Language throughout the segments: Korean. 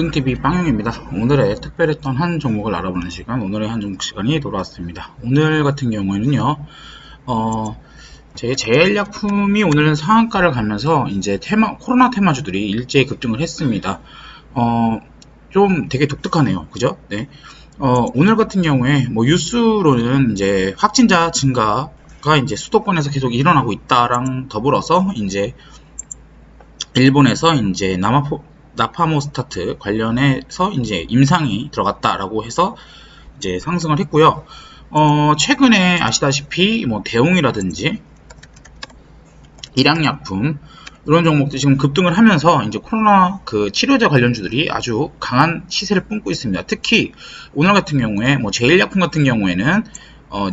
뚱TV 빵용입니다. 오늘의 특별했던 한 종목을 알아보는 시간, 오늘의 한 종목 시간이 돌아왔습니다. 오늘 같은 경우에는요, 제 제일약품이 오늘은 상한가를 가면서 이제 코로나 테마주들이 일제히 급등을 했습니다. 좀 되게 독특하네요. 그죠? 네. 오늘 같은 경우에 뭐 뉴스로는 이제 확진자 증가가 이제 수도권에서 계속 일어나고 있다랑 더불어서 이제 일본에서 이제 나파모스타트 관련해서 이제 임상이 들어갔다라고 해서 이제 상승을 했고요. 최근에 아시다시피 뭐 대웅이라든지 일양약품 이런 종목들이 지금 급등을 하면서 이제 코로나 그 치료제 관련주들이 아주 강한 시세를 뿜고 있습니다. 특히 오늘 같은 경우에 뭐 제일약품 같은 경우에는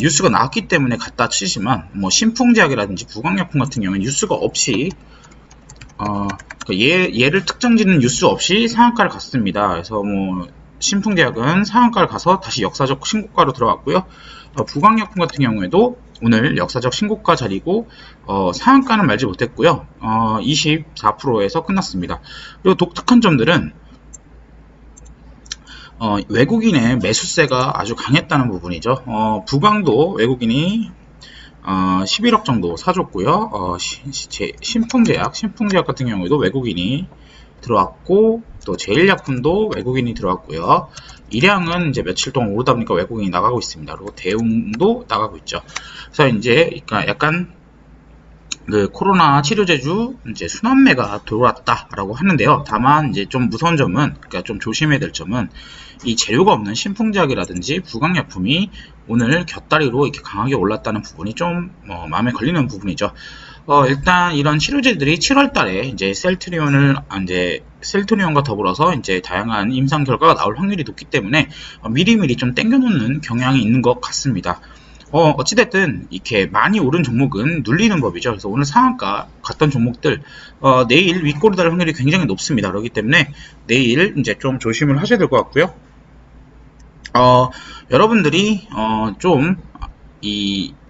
뉴스가 나왔기 때문에 갖다 치지만 뭐 신풍제약이라든지 부광약품 같은 경우에 뉴스가 없이 얘를 특정짓는 뉴스 없이 상한가를 갔습니다. 그래서 뭐 신풍제약은 상한가를 가서 다시 역사적 신고가로 들어갔고요. 부광약품 같은 경우에도 오늘 역사적 신고가 자리고 상한가는 말지 못했고요. 24%에서 끝났습니다. 그리고 독특한 점들은 외국인의 매수세가 아주 강했다는 부분이죠. 부광도 외국인이 11억 정도 사줬고요. 신풍제약 같은 경우에도 외국인이 들어왔고, 또 제일약품도 외국인이 들어왔고요. 일양은 이제 며칠 동안 오르다 보니까 외국인이 나가고 있습니다. 그리고 대웅도 나가고 있죠. 그래서 이제 약간 그 코로나 치료제주 이제 순환매가 들어왔다라고 하는데요. 다만 이제 좀 무서운 점은, 그러니까 좀 조심해야 될 점은 이 재료가 없는 신풍제약이라든지 부광약품이 오늘 곁다리로 이렇게 강하게 올랐다는 부분이 좀 마음에 걸리는 부분이죠. 일단 이런 치료제들이 7월달에 이제 셀트리온과 더불어서 이제 다양한 임상 결과가 나올 확률이 높기 때문에 미리미리 좀 땡겨놓는 경향이 있는 것 같습니다. 어찌됐든 이렇게 많이 오른 종목은 눌리는 법이죠. 그래서 오늘 상한가 갔던 종목들 내일 윗꼬리 달 확률이 굉장히 높습니다. 그렇기 때문에 내일 이제 좀 조심을 하셔야 될 것 같고요. 여러분들이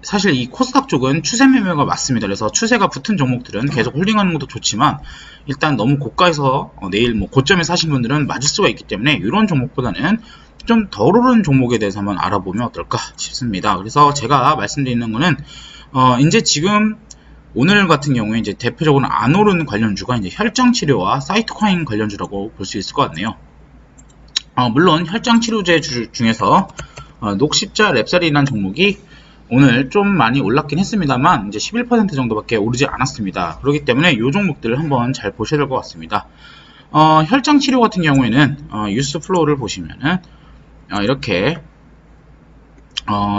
사실 이 코스닥 쪽은 추세 매매가 맞습니다. 그래서 추세가 붙은 종목들은 계속 홀딩하는 것도 좋지만 일단 너무 고가에서 내일 뭐 고점에서 사신 분들은 맞을 수가 있기 때문에 이런 종목보다는 좀 덜 오르는 종목에 대해서 한번 알아보면 어떨까 싶습니다. 그래서 제가 말씀드리는 거는 이제 지금 오늘 같은 경우에 이제 대표적으로 안 오르는 관련주가 이제 혈장치료와 사이토카인 관련주라고 볼 수 있을 것 같네요. 물론 혈장치료제 중에서 녹십자 랩셀이라는 종목이 오늘 좀 많이 올랐긴 했습니다만 이제 11% 정도밖에 오르지 않았습니다. 그렇기 때문에 이 종목들을 한번 잘 보셔야 될 것 같습니다. 혈장치료 같은 경우에는 뉴스 플로우를 보시면은 이렇게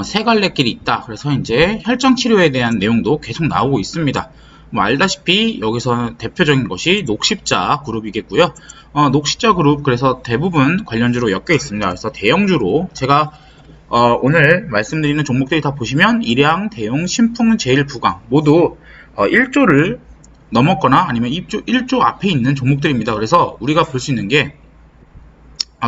세 갈래 길이 있다. 그래서 이제 혈장치료에 대한 내용도 계속 나오고 있습니다. 뭐 알다시피 여기서 대표적인 것이 녹십자 그룹이겠고요. 녹십자 그룹 그래서 대부분 관련주로 엮여 있습니다. 그래서 대형주로 제가 오늘 말씀드리는 종목들이 다 보시면 일양, 대용, 신풍, 제일, 부광 모두 1조를 넘었거나 아니면 1조 앞에 있는 종목들입니다. 그래서 우리가 볼 수 있는 게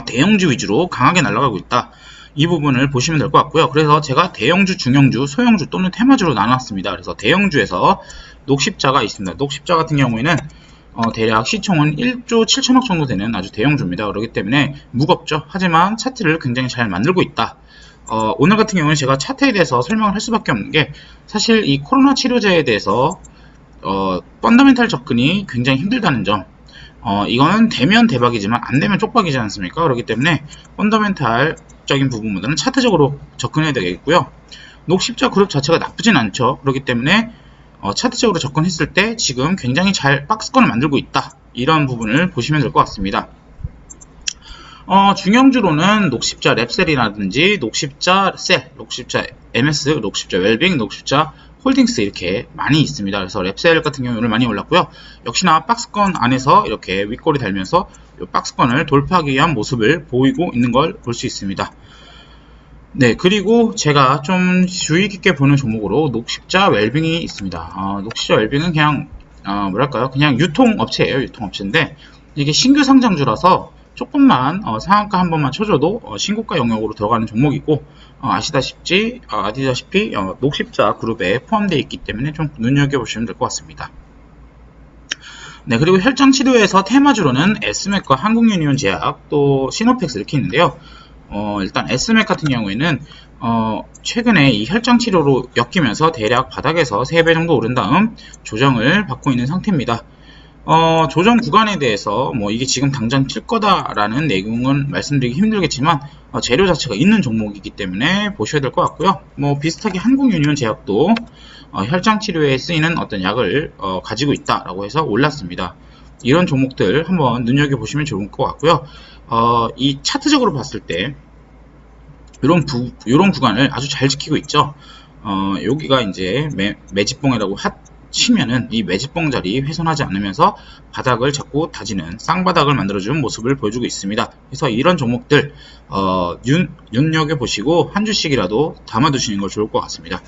대형주 위주로 강하게 날아가고 있다. 이 부분을 보시면 될 것 같고요. 그래서 제가 대형주, 중형주, 소형주 또는 테마주로 나눴습니다. 그래서 대형주에서 녹십자가 있습니다. 녹십자 같은 경우에는 대략 시총은 1조 7천억 정도 되는 아주 대형주입니다. 그렇기 때문에 무겁죠. 하지만 차트를 굉장히 잘 만들고 있다. 오늘 같은 경우는 제가 차트에 대해서 설명을 할 수밖에 없는 게 사실 이 코로나 치료제에 대해서 펀더멘탈 접근이 굉장히 힘들다는 점. 이거는 되면 대박이지만 안 되면 쪽박이지 않습니까? 그렇기 때문에 펀더멘탈적인 부분보다는 차트적으로 접근해야 되겠고요. 녹십자 그룹 자체가 나쁘진 않죠. 그렇기 때문에 차트적으로 접근했을 때 지금 굉장히 잘 박스권을 만들고 있다. 이런 부분을 보시면 될 것 같습니다. 중형주로는 녹십자 랩셀이라든지 녹십자 셀, 녹십자 MS, 녹십자 웰빙, 녹십자 홀딩스 이렇게 많이 있습니다. 그래서 랩셀 같은 경우는 많이 올랐고요. 역시나 박스권 안에서 이렇게 윗꼬리 달면서 이 박스권을 돌파하기 위한 모습을 보이고 있는 걸 볼 수 있습니다. 네, 그리고 제가 좀 주의 깊게 보는 종목으로 녹십자 웰빙이 있습니다. 녹십자 웰빙은 그냥 뭐랄까요? 그냥 유통업체예요. 유통업체인데 이게 신규 상장주라서 조금만 상한가 한 번만 쳐줘도 신고가 영역으로 들어가는 종목이고 아시다시피 녹십자 그룹에 포함되어 있기 때문에 좀 눈여겨보시면 될 것 같습니다. 네, 그리고 혈장 치료에서 테마주로는 에스맥과 한국유니온 제약, 또 시노팩스 이렇게 있는데요. 일단 에스맥 같은 경우에는 최근에 이 혈장 치료로 엮이면서 대략 바닥에서 3배 정도 오른 다음 조정을 받고 있는 상태입니다. 조정 구간에 대해서 뭐 이게 지금 당장 튈 거다라는 내용은 말씀드리기 힘들겠지만 재료 자체가 있는 종목이기 때문에 보셔야 될 것 같고요. 뭐 비슷하게 한국유니온 제약도 혈장 치료에 쓰이는 어떤 약을 가지고 있다라고 해서 올랐습니다. 이런 종목들 한번 눈여겨보시면 좋을 것 같고요. 이 차트적으로 봤을 때 이런 구간을 아주 잘 지키고 있죠. 여기가 이제 매집봉이라고 치면은 이 매집봉 자리 훼손하지 않으면서 바닥을 자꾸 다지는 쌍바닥을 만들어주는 모습을 보여주고 있습니다. 그래서 이런 종목들 눈여겨보시고 한 주씩이라도 담아두시는 걸 좋을 것 같습니다.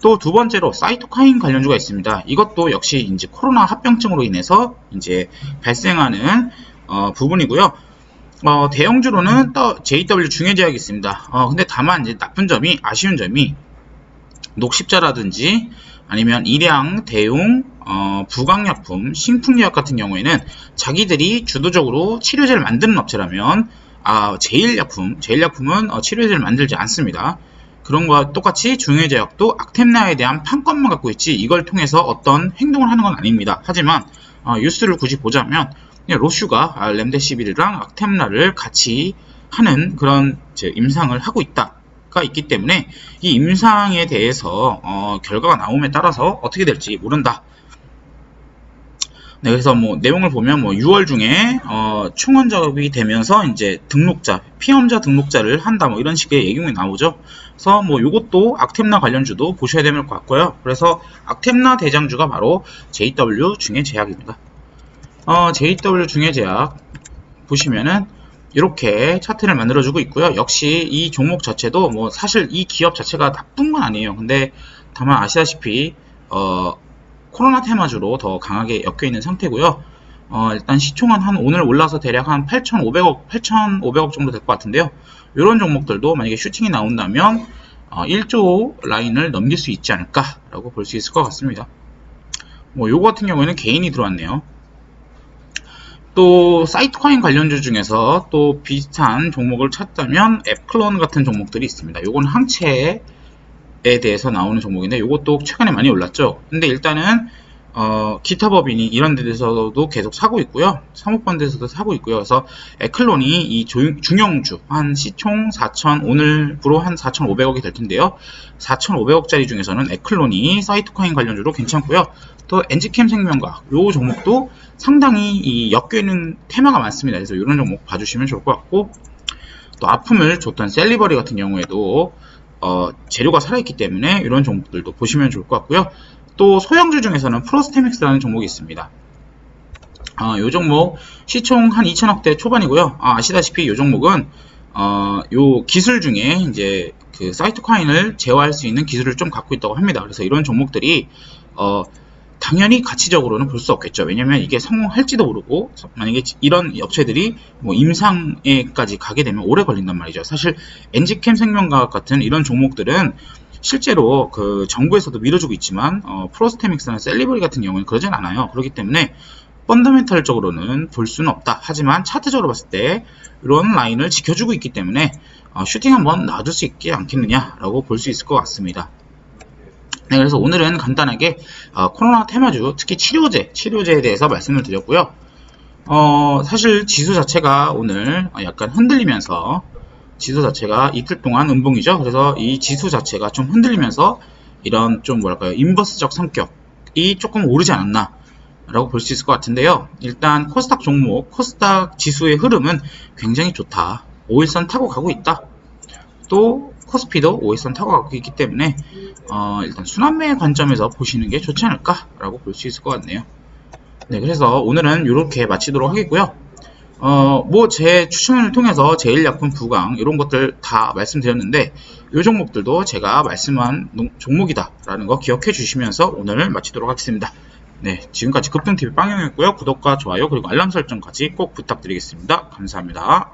또 두 번째로 사이토카인 관련주가 있습니다. 이것도 역시 이제 코로나 합병증으로 인해서 이제 발생하는 부분이고요. 대형주로는 또 JW 중해제약이 있습니다. 근데 다만 이제 아쉬운 점이 녹십자라든지 아니면 일양, 대용, 부강약품, 신풍유약 같은 경우에는 자기들이 주도적으로 치료제를 만드는 업체라면 제일약품은 치료제를 만들지 않습니다. 그런 거와 똑같이 중해제약도 악템라에 대한 판권만 갖고 있지 이걸 통해서 어떤 행동을 하는 건 아닙니다. 하지만 뉴스를 굳이 보자면 로슈가 렘데시비르랑 악템라를 같이 하는 그런 임상을 하고 있다가 있기 때문에 이 임상에 대해서 결과가 나옴에 따라서 어떻게 될지 모른다. 네, 그래서 뭐 내용을 보면 6월 중에 충원 작업이 되면서 이제 피험자 등록자를 한다 이런 식의 얘기가 나오죠. 그래서 요것도 악템라 관련주도 보셔야 될 것 같고요. 그래서 악템라 대장주가 바로 JW 중해제약입니다. JW 중해제약 보시면은 이렇게 차트를 만들어주고 있고요. 역시 이 종목 자체도 사실 이 기업 자체가 나쁜 건 아니에요. 근데 다만 아시다시피 코로나 테마주로 더 강하게 엮여 있는 상태고요. 일단 시총은 오늘 올라서 대략 한 8,500억 정도 될 것 같은데요. 이런 종목들도 만약에 슈팅이 나온다면 1조 라인을 넘길 수 있지 않을까라고 볼 수 있을 것 같습니다. 요거 같은 경우에는 개인이 들어왔네요. 또 사이트코인 관련주 중에서 또 비슷한 종목을 찾자면 앱클론 같은 종목들이 있습니다. 요건 항체에 대해서 나오는 종목인데 요것도 최근에 많이 올랐죠. 근데 일단은 기타 법인이 이런 데서도 계속 사고 있고요. 사모펀드에서도 사고 있고요. 그래서 에클론이 이 중형주 한 시총 4천 오늘부로 한 4,500억이 될 텐데요. 4,500억짜리 중에서는 에클론이 사이트코인 관련주로 괜찮고요. 또 엔지캠 생명과학 요 종목도 상당히 엮여있는 테마가 많습니다. 그래서 이런 종목 봐주시면 좋을 것 같고, 또 아픔을 줬던 셀리버리 같은 경우에도 재료가 살아있기 때문에 이런 종목들도 보시면 좋을 것 같고요. 또 소형주 중에서는 프로스테믹스라는 종목이 있습니다. 이 종목 시총 한 2천억대 초반이고요. 아시다시피 이 종목은 요 기술 중에 이제 그 사이토카인을 제어할 수 있는 기술을 좀 갖고 있다고 합니다. 그래서 이런 종목들이 당연히 가치적으로는 볼 수 없겠죠. 왜냐면 이게 성공할지도 모르고, 만약에 이런 업체들이 임상에까지 가게 되면 오래 걸린단 말이죠. 사실 엔지캠 생명과학 같은 이런 종목들은 실제로 그 정부에서도 밀어주고 있지만 프로스테믹스나 셀리버리 같은 경우는 그러진 않아요. 그렇기 때문에 펀더멘탈적으로는 볼 수는 없다. 하지만 차트적으로 봤을 때 이런 라인을 지켜주고 있기 때문에 슈팅 한번 놔둘 수 있지 않겠느냐라고 볼 수 있을 것 같습니다. 네, 그래서 오늘은 간단하게 코로나 테마주, 특히 치료제에 대해서 말씀을 드렸고요. 사실 지수 자체가 오늘 약간 흔들리면서, 지수 자체가 이틀 동안 음봉이죠. 그래서 이 지수 자체가 좀 흔들리면서 이런 좀 인버스적 성격이 조금 오르지 않았나 라고 볼 수 있을 것 같은데요. 일단 코스닥 종목, 코스닥 지수의 흐름은 굉장히 좋다. 5일선 타고 가고 있다. 또 코스피도 5일선 타고 가고 있기 때문에 일단 순환매의 관점에서 보시는 게 좋지 않을까 라고 볼 수 있을 것 같네요. 네, 그래서 오늘은 이렇게 마치도록 하겠고요. 제 추천을 통해서 제일약품, 부강 이런 것들 다 말씀드렸는데 이 종목들도 제가 말씀한 종목이다 라는 거 기억해 주시면서 오늘 마치도록 하겠습니다. 네, 지금까지 급등TV 빵영이었고요. 구독과 좋아요 그리고 알람 설정까지 꼭 부탁드리겠습니다. 감사합니다.